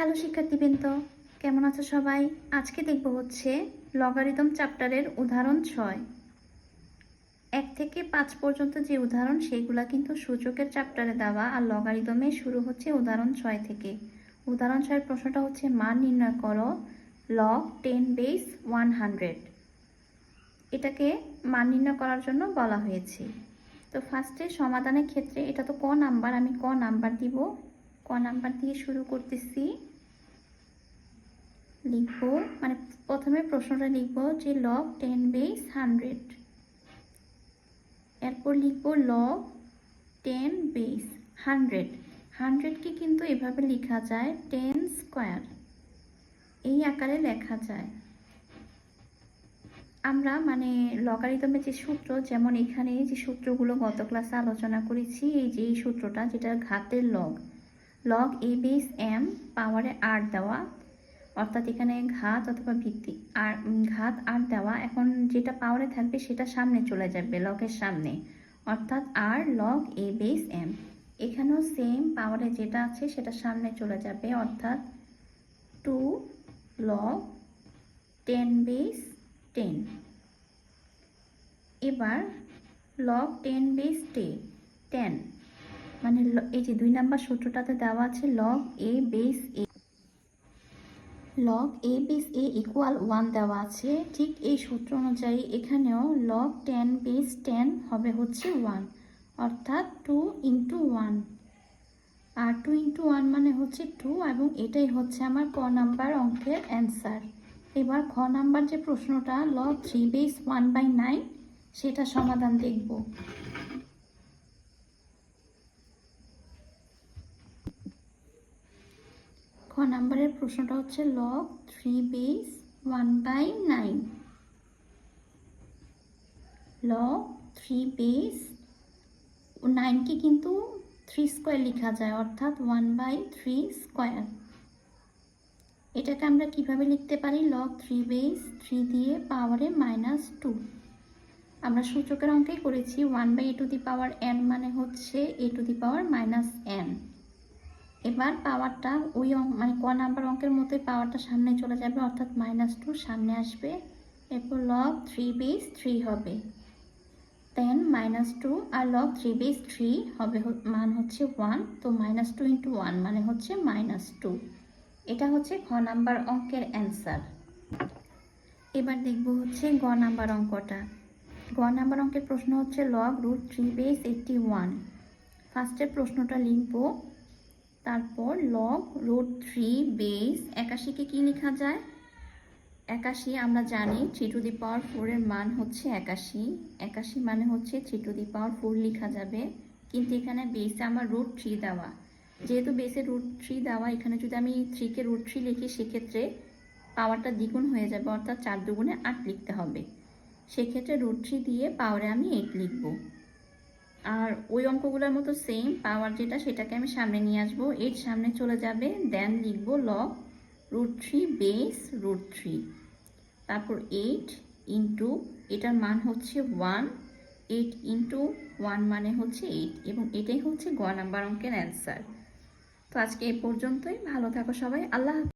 Hello শিক্ষার্থীবৃন্দ, কেমন আছো সবাই? আজকে দেখব হচ্ছে লগারিদম চ্যাপ্টারের উদাহরণ 6। 1 থেকে 5 পর্যন্ত যে উদাহরণ সেগুলো কিন্তু সূচকের চ্যাপ্টারে দেওয়া, আর লগারিদমে শুরু হচ্ছে উদাহরণ 6 থেকে। উদাহরণ 6 এর প্রশ্নটা হচ্ছে মান নির্ণয় করো লগ 10 বেস 100। এটাকে মান নির্ণয় করার জন্য বলা হয়েছে। তো ফার্স্টে সমাধানের ক্ষেত্রে এটা তো ক নাম্বার, আমি ক নাম্বার দিব। ক নাম্বার দিয়ে শুরু করতেছি। লিখব মানে প্রথমে প্রশ্নটা লিখব যে লগ 10 বেস 100, এরপর লিখব লগ 10 বেস 100। 100কে কিন্তু এভাবে লেখা যায় 10 স্কোয়ার, এই আকারে লেখা যায়। আমরা মানে লগারিদমের যে সূত্র, যেমন এখানে যে সূত্রগুলো গত ক্লাসে আলোচনা করেছি, এই যে এই সূত্রটা যেটা ঘাতের লগ, লগ এ বেস এম পাওয়ারে আর দেওয়া, অর্থাৎ এখানে ঘাত অথবা ভিত্তি আর ঘাত আর দেওয়া। এখন যেটা পাওয়ারে থাকবে সেটা সামনে চলে যাবে লগের সামনে, অর্থাৎ আর লগ এ বেস এম। এখানেও সেম, পাওয়ারে যেটা আছে সেটা সামনে চলে যাবে, অর্থাৎ 2 লগ 10 বেস 10। এবার লগ 10 বেস 10 মানে এই যে 2 নাম্বার সূত্রটাতে দেওয়া আছে লগ এ বেস এ, লগ এ বেস এ ইকুয়াল 1 দেওয়া আছে। ঠিক এই সূত্র অনুযায়ী এখানেও লগ 10 বেস 10 হবে হচ্ছে 1, অর্থাৎ 2 ইন্টু 1। আর 2 ইন্টু 1 মানে হচ্ছে 2, এবং এটাই হচ্ছে আমার ক নাম্বার অঙ্কের অ্যান্সার। এবার খ নাম্বার যে প্রশ্নটা লগ 3 বেস 1/9, সেটা সমাধান দেখব। খ নাম্বারের প্রশ্নটা হচ্ছে লগ 3 বেস 1/9। লগ 3 বেস 9কে কিন্তু 3 স্কোয়ার লেখা যায়, অর্থাৎ 1/3 স্কোয়ার। এটাকে আমরা কিভাবে লিখতে পারি? লগ 3 বেস 3 দিয়ে পাওয়ারে -2। আমরা সূচকের অঙ্কেই করেছি 1/a⁴n মানে হচ্ছে a⁻n। এবার পাওয়ারটা ওই মানে ক নাম্বার অঙ্কের মতোই পাওয়ারটা সামনে চলে যাবে, অর্থাৎ -2 সামনে আসবে। এরপর লগ 3 বেস 3 হবে 10 -2, আর লগ 3 বেস 3 হবে মান হচ্ছে 1, তো -2 ইন্টু 1 মানে হচ্ছে -2। এটা হচ্ছে খ নাম্বার অঙ্কের অ্যান্সার। এবার দেখব হচ্ছে গ নাম্বার অঙ্কটা। গ নাম্বার অঙ্কের প্রশ্ন হচ্ছে লগ √3 বেস 81। ফার্স্টের প্রশ্নটা লিখব, তারপর লগ √3 বেস 81কে কি লেখা যায়? 81 আমরা জানি 3⁴ এর মান হচ্ছে 81। 81 মানে হচ্ছে 3⁴ লেখা যাবে, কিন্তু এখানে বেসে আমার √3 দেওয়া, যেহেতু বেসে √3 দেওয়া, এখানে যদি আমি 3কে √3 লিখি সেক্ষেত্রে পাওয়ারটা দ্বিগুণ হয়ে যাবে, অর্থাৎ 4 দুগুণে 8 লিখতে হবে। সেক্ষেত্রে √3 দিয়ে পাওয়ারে আমি 8 লিখব। আর ওই অঙ্কগুলোর মতো সেম পাওয়ার যেটা, সেটাকে আমি সামনে নিয়ে আসবো, 8 সামনে চলে যাবে, দেন লিখবো লগ √3 বেস √3, তারপর 8 ইন্টু এটার মান হচ্ছে 1, 8 ইন্টু 1 মানে হচ্ছে 8, এবং এটাই হচ্ছে গ নাম্বার অঙ্কের অ্যান্সার। তো আজকে এ পর্যন্তই। ভালো থাকো সবাই, আল্লাহ।